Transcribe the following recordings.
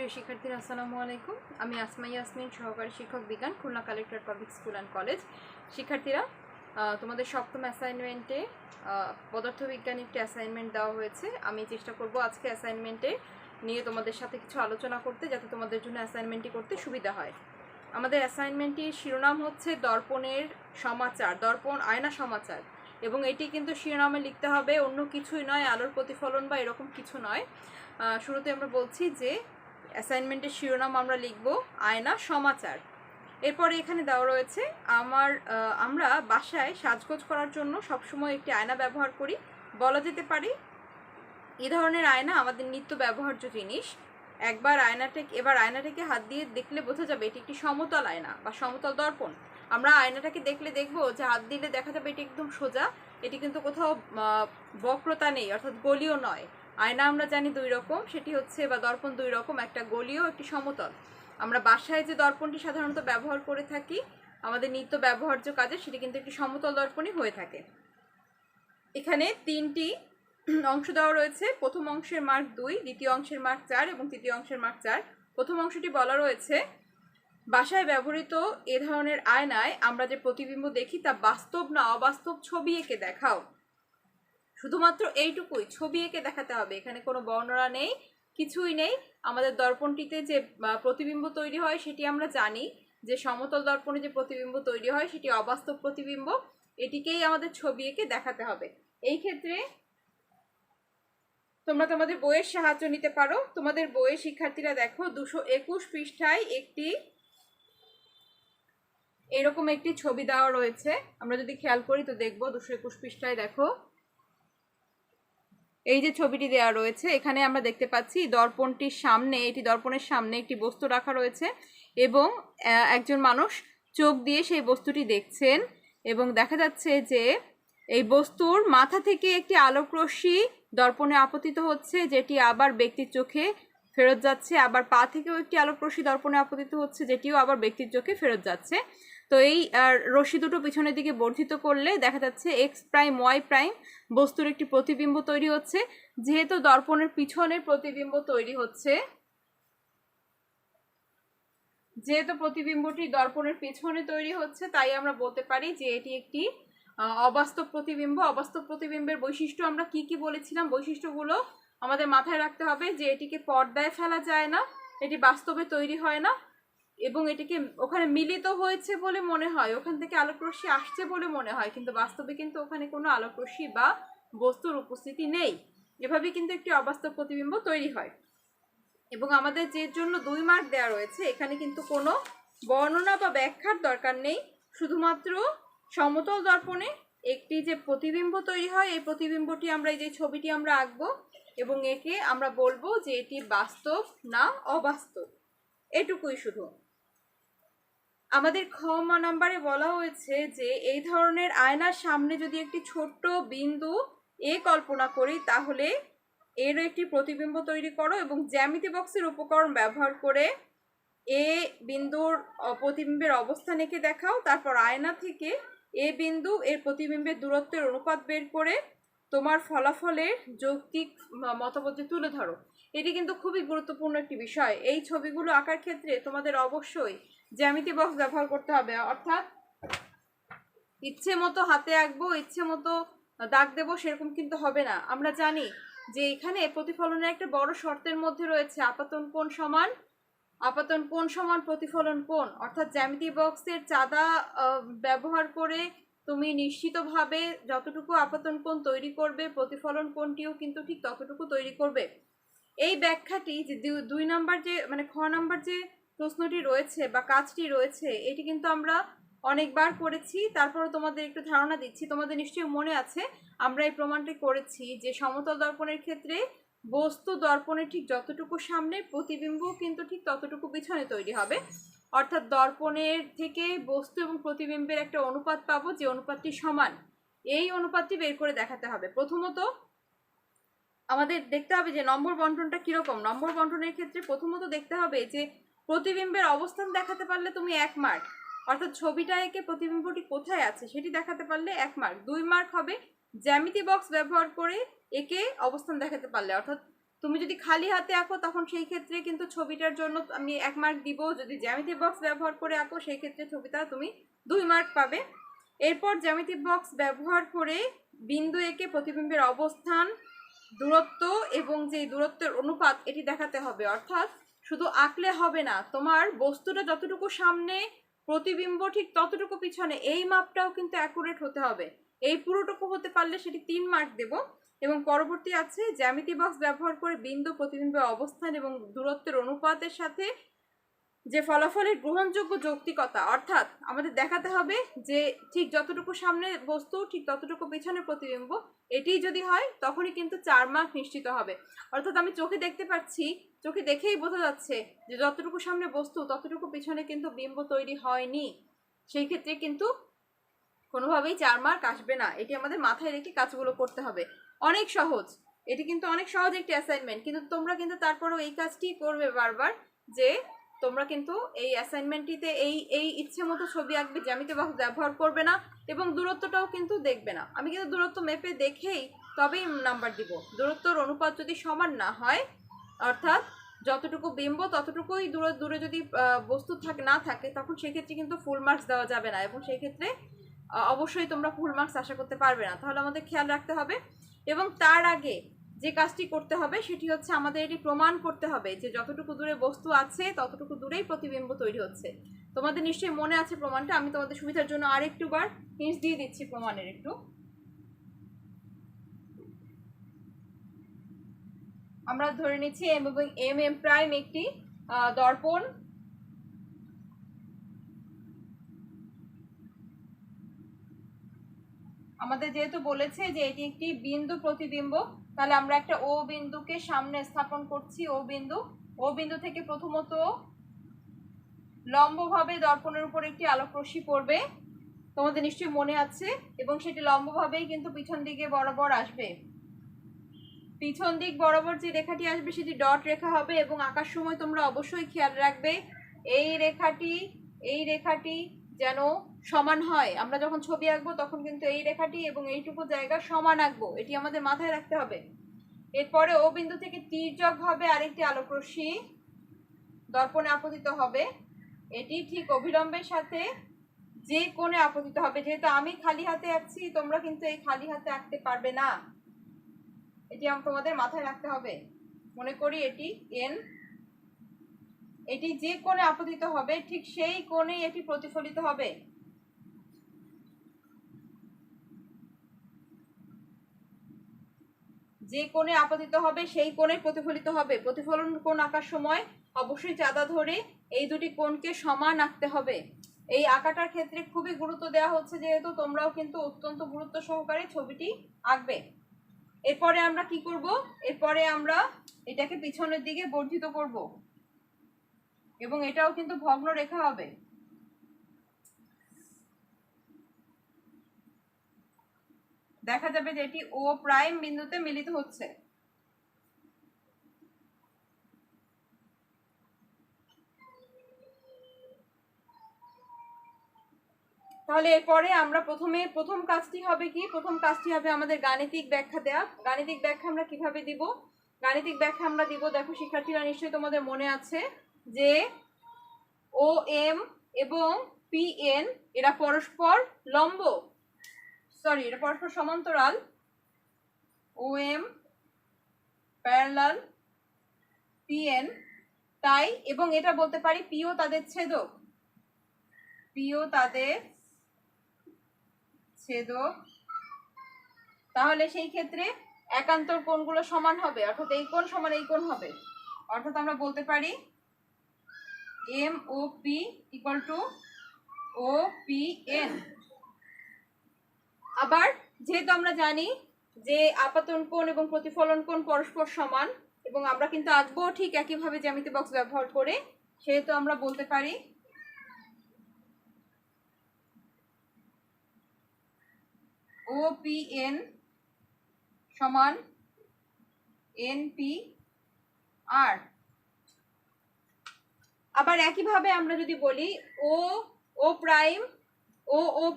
প্রিয় শিক্ষার্থীরা আসসালামু আলাইকুম। আমি আসমা ইয়াসমিন, সহকারী শিক্ষক বিজ্ঞান, Khulna collectorate public school and college. শিক্ষার্থীরা, তোমাদের সপ্তম অ্যাসাইনমেন্টে পদার্থবিজ্ঞানে একটি অ্যাসাইনমেন্ট দেওয়া হয়েছে। আমি চেষ্টা করব আজকে অ্যাসাইনমেন্টে নিয়ে তোমাদের সাথে কিছু আলোচনা করতে, যাতে তোমাদের জন্য অ্যাসাইনমেন্টটি করতে সুবিধা হয়। আমাদের অ্যাসাইনমেন্টটির শিরোনাম হচ্ছে দর্পণের সমাচার, দর্পণ আয়না সমাচার, এবং এটি কিন্তু শিরোনামে লিখতে হবে, অন্য কিছুই নয়, আলোর প্রতিফলন বা এরকম কিছু নয়। শুরুতে আমরা বলছি যে অ্যাসাইনমেন্টের শিরোনাম আমরা লিখব আয়না সমাচার। এরপরে এখানে দেওয়া রয়েছে আমরা বাসায় সাজগোজ করার জন্য সবসময় একটি আয়না ব্যবহার করি। বলা যেতে পারে এই ধরনের আয়না আমাদের নিত্য ব্যবহার্য জিনিস। এবার আয়নাটাকে হাত দিয়ে দেখলে বোঝা যাবে এটি একটি সমতল আয়না বা সমতল দর্পণ। আমরা আয়নাটাকে দেখলে দেখবো যে হাত দিলে দেখা যাবে এটি একদম সোজা, এটি কিন্তু কোথাও বক্রতা নেই, অর্থাৎ গলীয় নয়। আয়না আমরা জানি দুই রকম, সেটি হচ্ছে বা দর্পণ দুই রকম, একটা গলীয়, একটি সমতল। আমরা বাসায় যে দর্পণটি সাধারণত ব্যবহার করে থাকি আমাদের নিত্য ব্যবহার্য কাজে, সেটি কিন্তু একটি সমতল দর্পণই হয়ে থাকে। এখানে তিনটি অংশ দেওয়া রয়েছে। প্রথম অংশের মার্ক 2, দ্বিতীয় অংশের মার্ক 4 এবং তৃতীয় অংশের মার্ক 4। প্রথম অংশটি বলা রয়েছে বাসায় ব্যবহৃত এ ধরনের আয়নায় আমরা যে প্রতিবিম্ব দেখি তা বাস্তব না অবাস্তব ছবি এঁকে দেখাও। শুধুমাত্র এইটুকুই, ছবি এঁকে দেখাতে হবে, এখানে কোনো বর্ণনা নেই, কিছুই নেই। আমাদের দর্পণটিতে যে প্রতিবিম্ব তৈরি হয় সেটি আমরা জানি যে সমতল দর্পণে যে প্রতিবিম্ব তৈরি হয় সেটি অবাস্তব প্রতিবিম্ব, এটিকেই আমাদের ছবি এঁকে দেখাতে হবে। এই ক্ষেত্রে তোমরা তোমাদের বইয়ের সাহায্য নিতে পারো। তোমাদের বইয়ে শিক্ষার্থীরা দেখো 221 পৃষ্ঠায় এরকম একটি ছবি দেওয়া রয়েছে। আমরা যদি খেয়াল করি তো দেখবো 221 পৃষ্ঠায় দেখো এই যে ছবিটি দেওয়া রয়েছে, এখানে আমরা দেখতে পাচ্ছি দর্পণটির সামনে, এটি দর্পণের সামনে একটি বস্তু রাখা রয়েছে এবং একজন মানুষ চোখ দিয়ে সেই বস্তুটি দেখছেন, এবং দেখা যাচ্ছে যে এই বস্তুর মাথা থেকে একটি আলোকরশ্মি দর্পণে আপতিত হচ্ছে, যেটি আবার ব্যক্তির চোখে ফেরত যাচ্ছে, আবার পা থেকেও একটি আলোকরশ্মি দর্পণে আপতিত হচ্ছে, যেটিও আবার ব্যক্তির চোখে ফেরত যাচ্ছে। তো এই রশ্মি দুটো পিছনের দিকে বর্ধিত করলে দেখা যাচ্ছে এক্স প্রাইম ওয়াই প্রাইম বস্তুর একটি প্রতিবিম্ব তৈরি হচ্ছে। যেহেতু দর্পণের পিছনে প্রতিবিম্ব তৈরি হচ্ছে, যেহেতু প্রতিবিম্বটি দর্পণের পেছনে তৈরি হচ্ছে, তাই আমরা বলতে পারি যে এটি একটি অবাস্তব প্রতিবিম্ব। অবাস্তব প্রতিবিম্বের বৈশিষ্ট্য আমরা কি কি বলেছিলাম, বৈশিষ্ট্যগুলো আমাদের মাথায় রাখতে হবে যে এটিকে পর্দায় ফেলা যায় না, এটি বাস্তবে তৈরি হয় না, এবং এটিকে ওখানে মিলিত হয়েছে বলে মনে হয়, ওখান থেকে আলোকরশ্মি আসছে বলে মনে হয়, কিন্তু বাস্তবে কিন্তু ওখানে কোনো আলোকরশ্মি বা বস্তুর উপস্থিতি নেই। এভাবে কিন্তু একটি অবাস্তব প্রতিবিম্ব তৈরি হয়। এবং আমাদের যে জন্য 2 মার্ক দেওয়া রয়েছে, এখানে কিন্তু কোনো বর্ণনা বা ব্যাখ্যার দরকার নেই, শুধুমাত্র সমতল দর্পণে একটি যে প্রতিবিম্ব তৈরি হয়, এই প্রতিবিম্বটি আমরা, এই যে ছবিটি আমরা আঁকবো এবং একে আমরা বলবো যে এটি বাস্তব না অবাস্তব, এটুকুই শুধু। আমাদের খ নাম্বারে বলা হয়েছে যে এই ধরনের আয়নার সামনে যদি একটি ছোট্ট বিন্দু এ কল্পনা করি, তাহলে এরও একটি প্রতিবিম্ব তৈরি করো এবং জ্যামিতি বক্সের উপকরণ ব্যবহার করে এ বিন্দুর প্রতিবিম্বের অবস্থান এঁকে দেখাও। তারপর আয়না থেকে এ বিন্দু এর প্রতিবিম্বের দূরত্বের অনুপাত বের করে তোমার ফলাফলের যৌক্তিক মতবাদে তুলে ধরো। এটি কিন্তু খুবই গুরুত্বপূর্ণ একটি বিষয়। এই ছবিগুলো আঁকার ক্ষেত্রে তোমাদের অবশ্যই জ্যামিতি বক্স ব্যবহার করতে হবে, অর্থাৎ ইচ্ছে মতো হাতে আঁকবো, ইচ্ছে মতো দাগ দেবো সেরকম কিন্তু হবে না। আমরা জানি যে এখানে প্রতিফলনের একটা বড় শর্তের মধ্যে রয়েছে আপাতন কোণ সমান প্রতিফলন কোণ, অর্থাৎ জ্যামিতি বক্সের চাঁদা ব্যবহার করে তুমি নিশ্চিতভাবে যতটুকু আপাতন কোণ তৈরি করবে, প্রতিফলন কোণটিও কিন্তু ঠিক ততটুকু তৈরি করবে। এই ব্যাখ্যাটি যে 2 নাম্বার যে খ নাম্বার যে প্রশ্নটি রয়েছে বা কাজটি রয়েছে, এটি কিন্তু আমরা অনেকবার করেছি, তারপরও তোমাদের একটু ধারণা দিচ্ছি। তোমাদের নিশ্চয়ই মনে আছে আমরা এই প্রমাণটি করেছি যে সমতল দর্পণের ক্ষেত্রে বস্তু দর্পণের ঠিক যতটুকু সামনে, প্রতিবিম্ব কিন্তু ঠিক ততটুকু পিছনে তৈরি হবে, অর্থাৎ দর্পণের থেকে বস্তু এবং প্রতিবিম্বের একটা অনুপাত পাবো, যে অনুপাতটি সমান। এই অনুপাতটি বের করে দেখাতে হবে। প্রথমত আমাদের দেখতে হবে যে নম্বর বন্টনটা কিরকম। নম্বর বন্টনের ক্ষেত্রে প্রথমত দেখতে হবে যে প্রতিবিম্বের অবস্থান দেখাতে পারলে তুমি 1 মার্ক, অর্থাৎ ছবিটা এঁকে প্রতিবিম্বটি কোথায় আছে সেটি দেখাতে পারলে 1 মার্ক। 2 মার্ক হবে জ্যামিতি বক্স ব্যবহার করে একে অবস্থান দেখাতে পারলে, অর্থাৎ তুমি যদি খালি হাতে আঁকো তখন সেই ক্ষেত্রে কিন্তু ছবিটার জন্য আমি 1 মার্ক দিব। যদি জ্যামিতি বক্স ব্যবহার করে আঁকো সেই ক্ষেত্রে ছবিটা তুমি 2 মার্ক পাবে। এরপর জ্যামিতি বক্স ব্যবহার করে বিন্দু এঁকে প্রতিবিম্বের অবস্থান, দূরত্ব এবং যে দূরত্বের অনুপাত এটি দেখাতে হবে। অর্থাৎ শুধু আঁকলে হবে না, তোমার বস্তুটা যতটুকু সামনে, প্রতিবিম্ব ঠিক ততটুকু পিছনে, এই মাপটাও কিন্তু অ্যাকুরেট হতে হবে। এই পুরোটুকু হতে পারলে সেটি 3 মার্ক দেব। এবং পরবর্তী আছে জ্যামিতি বক্স ব্যবহার করে বিন্দু প্রতিবিম্বের অবস্থান এবং দূরত্বের অনুপাতের সাথে যে ফলাফলের গ্রহণযোগ্য যৌক্তিকতা, অর্থাৎ আমাদের দেখাতে হবে যে ঠিক যতটুকু সামনে বস্তু ঠিক ততটুকু পিছনে প্রতিবিম্ব, এটি যদি হয় তখনই কিন্তু 4 মার্ক নিশ্চিত হবে। অর্থাৎ আমি চোখে দেখতে পাচ্ছি, চোখে দেখেই বোঝা যাচ্ছে যে যতটুকু সামনে বস্তু ততটুকু পিছনে কিন্তু বিম্ব তৈরি হয়নি, সেই ক্ষেত্রে কিন্তু কোনোভাবেই 4 মার্ক আসবে না। এটি আমাদের মাথায় রেখে কাজগুলো করতে হবে। অনেক সহজ, এটি কিন্তু অনেক সহজ একটি অ্যাসাইনমেন্ট, কিন্তু তোমরা কিন্তু তারপরেও এই কাজটি করবে বারবার, যে তোমরা কিন্তু এই অ্যাসাইনমেন্টটিতে এই ইচ্ছে মতো ছবি আঁকবে, জ্যামিতি বক্স ব্যবহার করবে না এবং দূরত্বটাও কিন্তু দেখবে না। আমি কিন্তু দূরত্ব মেপে দেখেই তবেই নাম্বার দিব। দূরত্বর অনুপাত যদি সমান না হয়, অর্থাৎ যতটুকু বিম্ব ততটুকুই দূরে যদি বস্তু না থাকে, তখন সেক্ষেত্রে কিন্তু ফুল মার্কস দেওয়া যাবে না এবং সেই ক্ষেত্রে অবশ্যই তোমরা ফুল মার্কস আশা করতে পারবে না। তাহলে আমাদের খেয়াল রাখতে হবে। এবং তার আগে যে কাজটি করতে হবে সেটি হচ্ছে আমাদের এটি প্রমাণ করতে হবে যে যতটুকু দূরে বস্তু আছে ততটুকু দূরেই প্রতিবিম্ব তৈরি হচ্ছে। তোমাদের নিশ্চয়ই মনে আছে প্রমাণটা, আমি তোমাদের সুবিধার জন্য আরেকটুবার হিন্টস দিয়ে দিচ্ছি প্রমাণের একটু। আমরা ধরে নিচ্ছি এম এবং এম প্রাইম একটি দর্পণ। আমাদের যেহেতু বলেছে যে এটি একটি বিন্দু প্রতিবিম্ব, তাহলে আমরা একটা ও বিন্দুকে সামনে স্থাপন করছি। ও বিন্দু থেকে প্রথমত লম্বভাবে দর্পণের উপর একটি আলোক রশ্মি পড়বে, তোমাদের নিশ্চয়ই মনে আছে, এবং সেটি লম্বভাবেই কিন্তু পিছন দিকে বরাবর আসবে। পিছন দিক বরাবর যে রেখাটি আসবে সেটি ডট রেখা হবে এবং আঁকার সময় তোমরা অবশ্যই খেয়াল রাখবে এই রেখাটি যেন সমান হয়। আমরা যখন ছবি আঁকবো তখন কিন্তু এই রেখাটি এবং এইটুকু জায়গা সমান আঁকবো, এটি আমাদের মাথায় রাখতে হবে। এরপরে ও বিন্দু থেকে তির্যক ভাবে আরেকটি আলোক রশ্মি দর্পণে আপতিত হবে, এটি ঠিক অভিলম্বের সাথে যে কোণে আপতিত হবে। যেহেতু আমি খালি হাতে আঁকছি, তোমরা কিন্তু এই খালি হাতে আঁকতে পারবে না, এটি তোমাদের মাথায় রাখতে হবে। মনে করি এটি এন, এটি যে কোণে আপতিত হবে ঠিক সেই কোণে এটি প্রতিফলিত হবে। যে কোণে আপতিত হবে সেই কোণে প্রতিফলিত হবে। প্রতিফলন কোণ আঁকার সময় অবশ্যই চাঁদা ধরে এই দুটি কোণকে সমান আঁকতে হবে। এই আঁকাটার ক্ষেত্রে খুবই গুরুত্ব দেওয়া হচ্ছে, যেহেতু তোমরাও কিন্তু অত্যন্ত গুরুত্ব সহকারে ছবিটি আঁকবে। এরপরে আমরা কি করব, এরপরে আমরা এটাকে পিছনের দিকে বর্ধিত করব এবং এটাও কিন্তু ভগ্ন রেখা হবে। দেখা যাবে যে এটি ও প্রাইম বিন্দুতে মিলিত হচ্ছে। তাহলে এরপরে আমরা প্রথম কাজটি হবে কি, প্রথম কাজটি হবে আমাদের গাণিতিক ব্যাখ্যা দেওয়া। গাণিতিক ব্যাখ্যা আমরা কিভাবে দিব? গাণিতিক ব্যাখ্যা আমরা দিব, দেখো শিক্ষার্থীরা নিশ্চয়ই তোমাদের মনে আছে যে ও এম এবং পি এন এরা পরস্পর লম্ব, সরি এটা পরস্পর সমান্তরাল। ও এম প্যারালাল পি এন, তাই এবং এটা বলতে পারি পিও তাদের ছেদক, পিও তাদের ছেদক। তাহলে সেই ক্ষেত্রে একান্তর কোণগুলো সমান হবে, অর্থাৎ এই কোণ সমান এই কোণ হবে। অর্থাৎ আমরা বলতে পারি M O P equal to O P N. আবার যেহেতু আমরা জানি যে আপাতন কোণ এবং প্রতিফলন কোণ পরস্পর সমান এবং আমরা কিন্তু আঁকবো ঠিক একইভাবে জ্যামিতি বক্স ব্যবহার করে, সেহেতু আমরা বলতে পারি ও পি এন সমান এন পি আর। আবার একইভাবে আমরা যদি বলি ও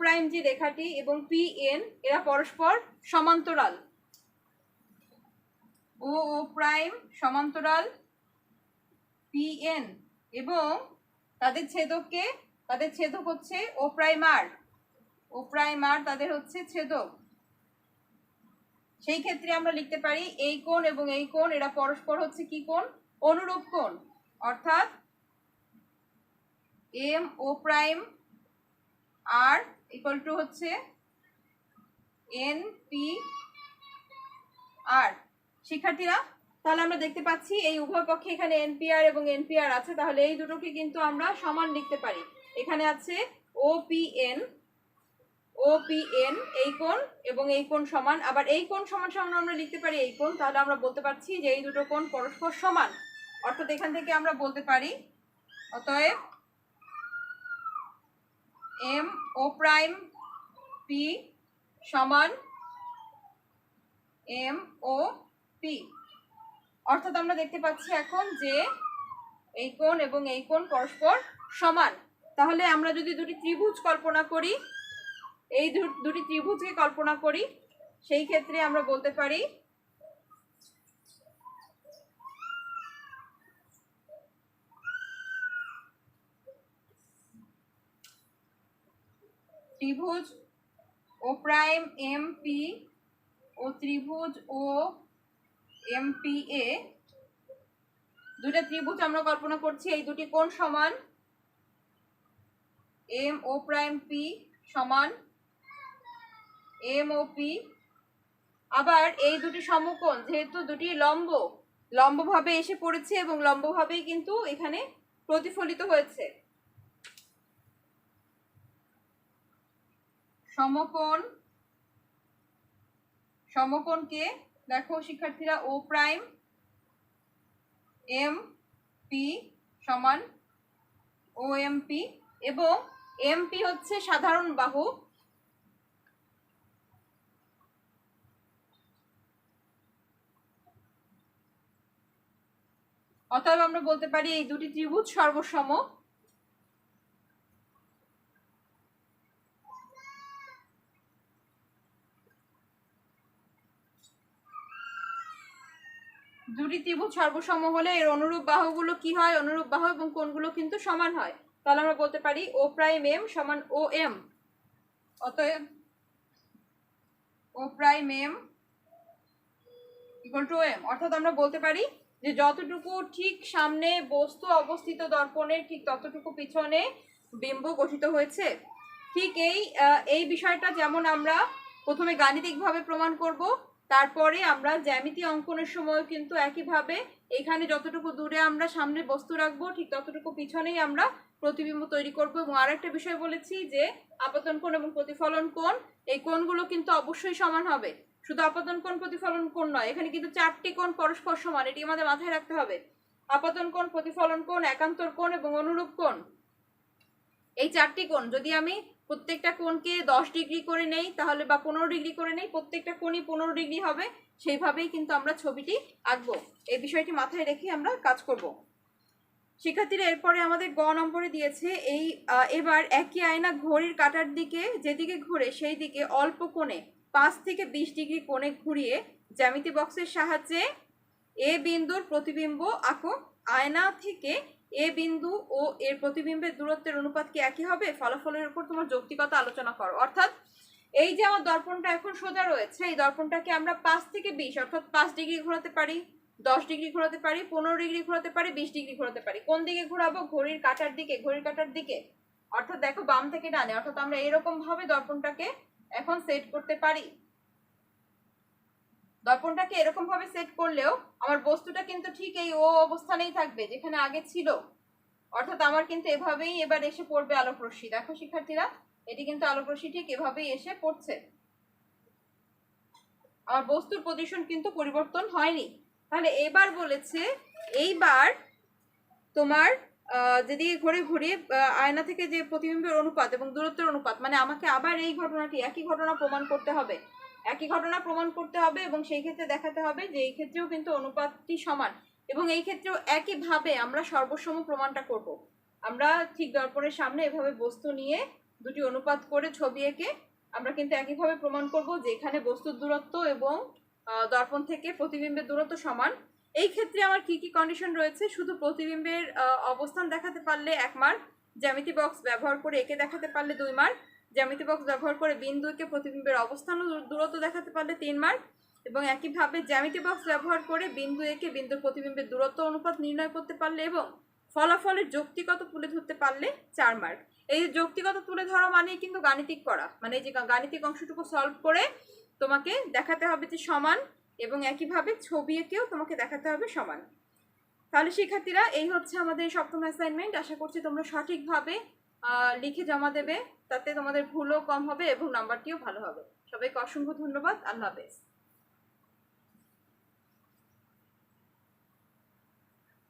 প্রাইম যে রেখাটি এবং পি এন এরা পরস্পর সমান্তরাল, ও ও প্রাইম সমান্তরাল পিএন এবং তাদের ছেদক হচ্ছে ও প্রাইম আর তাদের হচ্ছে ছেদক। সেই ক্ষেত্রে আমরা লিখতে পারি এই কোণ এবং এই কোণ এরা পরস্পর হচ্ছে কি কোণ? অনুরূপ কোণ। অর্থাৎ M O prime R equal to হচ্ছে এন পি আর। শিক্ষার্থীরা, তাহলে আমরা দেখতে পাচ্ছি এই উভয় পক্ষে এখানে এনপিআর এবং এনপিআর আছে, তাহলে এই দুটোকে কিন্তু আমরা সমান লিখতে পারি। এখানে আছে ওপিএন এই কোণ এবং এই কোণ সমান, আবার এই কোণ সমান সমান আমরা লিখতে পারি এই কোণ। তাহলে আমরা বলতে পারছি যে এই দুটো কোণ পরস্পর সমান। অর্থাৎ এখান থেকে আমরা বলতে পারি অতএব এম ও প্রাইম পি সমান এম ও পি। অর্থাৎ আমরা দেখতে পাচ্ছি এখন যে এই কোণ এবং এই কোণ পরস্পর সমান। তাহলে আমরা যদি দুটি ত্রিভুজ কল্পনা করি, এই দুটি ত্রিভুজকে কল্পনা করি, সেই ক্ষেত্রে আমরা বলতে পারি ত্রিভুজ ও প্রাইম এম পি ও ত্রিভুজ ও এম পি এ, দুটা ত্রিভুজ আমরা কল্পনা করছি, এই দুটি কোণ সমান এম ও প্রাইম পি সমান এম ও পি। আবার এই দুটি সমকোণ যেহেতু দুটি লম্বভাবে এসে পড়েছে এবং লম্বভাবেই কিন্তু এখানে প্রতিফলিত হয়েছে। সমকোণকে দেখো শিক্ষার্থীরা ও প্রাইম এম পি সমান ও এম পি এবং এম পি হচ্ছে সাধারণ বাহু। অতএব আমরা বলতে পারি এই দুটি ত্রিভুজ সর্বসম। দুটি ত্রিভুজ সর্বসম হলে এর অনুরূপ বাহুগুলো কি হয়? অনুরূপ বাহু এবং কোণগুলো কিন্তু সমান হয়। তাহলে আমরা বলতে পারি ও প্রাইম এম সমান ও এম। অতএব O prime M equal to M. অর্থাৎ আমরা বলতে পারি যে যতটুকু ঠিক সামনে বস্তু অবস্থিত দর্পণের ঠিক ততটুকু পিছনে বিম্ব গঠিত হয়েছে। ঠিক এই বিষয়টা যেমন আমরা প্রথমে গাণিতিকভাবে প্রমাণ করব, তারপরে আমরা জ্যামিতি অঙ্কনের সময় কিন্তু একইভাবে এখানে যতটুকু দূরে আমরা সামনে বস্তু রাখবো ঠিক ততটুকু পিছনেই আমরা প্রতিবিম্ব তৈরি করব। এবং আরেকটা বিষয় বলেছি যে আপতন কোণ এবং প্রতিফলন কোণ, এই কোণগুলো কিন্তু অবশ্যই সমান হবে। শুধু আপতন কোণ প্রতিফলন কোণ নয়, এখানে কিন্তু চারটি কোণ পরস্পর সমান, এটি আমাদের মাথায় রাখতে হবে। আপতন কোণ, প্রতিফলন কোণ, একান্তর কোণ এবং অনুরূপ কোণ, এই চারটি কোণ যদি আমি প্রত্যেকটা কোণকে 10 ডিগ্রি করে নেই তাহলে বা 15 ডিগ্রি করে নেই, প্রত্যেকটা কোণই 15 ডিগ্রি হবে। সেইভাবেই কিন্তু আমরা ছবিটি আঁকবো। এই বিষয়টি মাথায় রেখে আমরা কাজ করব। শিক্ষার্থীরা, এরপরে আমাদের গ নম্বরে দিয়েছে এবার একই আয়না ঘড়ির কাঁটার দিকে যেদিকে ঘুরে সেই দিকে অল্প কোণে 5 থেকে 20 ডিগ্রি কোণে ঘুরিয়ে জ্যামিতি বক্সের সাহায্যে এ বিন্দুর প্রতিবিম্ব আঁকো। আয়না থেকে এ বিন্দু ও এর প্রতিবিম্বের দূরত্বের অনুপাত কি একই হবে? ফলাফলের উপর তোমার যৌক্তিকতা আলোচনা করো। অর্থাৎ এই যে আমার দর্পণটা এখন সোজা রয়েছে, এই দর্পণটাকে আমরা 5 থেকে 20 অর্থাৎ 5 ডিগ্রি ঘোরাতে পারি, 10 ডিগ্রি ঘোরাতে পারি, 15 ডিগ্রি ঘোরাতে পারি, 20 ডিগ্রি ঘোরাতে পারি। কোন দিকে ঘোরাবো? ঘড়ির কাঁটার দিকে। অর্থাৎ দেখো বাম থেকে ডানে। অর্থাৎ আমরা এরকম ভাবে দর্পণটাকে এখন সেট করতে পারি। দর্পণটাকে এরকম ভাবে সেট করলেও আমার বস্তুটা কিন্তু ঠিক এই ও অবস্থানেই থাকবে যেখানে আগে ছিল। অর্থাৎ আমার কিন্তু এভাবেই এবার এসে পড়বে আলোক রশ্মি। দেখো শিক্ষার্থীরা, এটি কিন্তু আলোক রশ্মি ঠিক এভাবেই এসে পড়ছে। আমার বস্তুর পজিশন কিন্তু পরিবর্তন হয়নি। তাহলে এবার বলেছে এইবার তোমার যেদিকে ঘুরিয়ে আয়না থেকে যে প্রতিবিম্বের অনুপাত এবং দূরত্বের অনুপাত, মানে আমাকে আবার এই ঘটনাটি একই ঘটনা প্রমাণ করতে হবে। এবং সেই ক্ষেত্রে দেখাতে হবে যে এই ক্ষেত্রেও কিন্তু অনুপাতটি সমান এবং এই ক্ষেত্রেও একইভাবে আমরা সর্বসম প্রমাণটা করব। আমরা ঠিক দর্পণের সামনে এভাবে বস্তু নিয়ে দুটি অনুপাত করে ছবি এঁকে আমরা কিন্তু একইভাবে প্রমাণ করব যে এখানে বস্তুর দূরত্ব এবং দর্পণ থেকে প্রতিবিম্বের দূরত্ব সমান। এই ক্ষেত্রে আমার কি কি কন্ডিশন রয়েছে, শুধু প্রতিবিম্বের অবস্থান দেখাতে পারলে 1 মার্ক, জ্যামিতি বক্স ব্যবহার করে একে দেখাতে পারলে 2 মার্ক, জ্যামিতি বক্স ব্যবহার করে বিন্দু একে প্রতিবিম্বের অবস্থান ও দূরত্ব দেখাতে পারলে 3 মার্ক, এবং একইভাবে জ্যামিতি বক্স ব্যবহার করে বিন্দু একে বিন্দুর প্রতিবিম্বের দূরত্ব অনুপাত নির্ণয় করতে পারলে এবং ফলাফলের যৌক্তিকতা তুলে ধরতে পারলে 4 মার্ক। এই যৌক্তিকতা তুলে ধরা মানেই কিন্তু গাণিতিক করা, মানে যে গাণিতিক অংশটুকু সলভ করে তোমাকে দেখাতে হবে যে সমান, এবং একইভাবে ছবি এঁকেও তোমাকে দেখাতে হবে সমান। তাহলে শিক্ষার্থীরা, এই হচ্ছে আমাদের সপ্তম অ্যাসাইনমেন্ট। আশা করছি তোমরা সঠিকভাবে লিখে জমা দেবে, তাতে তোমাদের ভুলও কম হবে এবং নাম্বারটিও ভালো হবে। সবাইকে অসংখ্য ধন্যবাদ। আল্লাহ হাফেজ।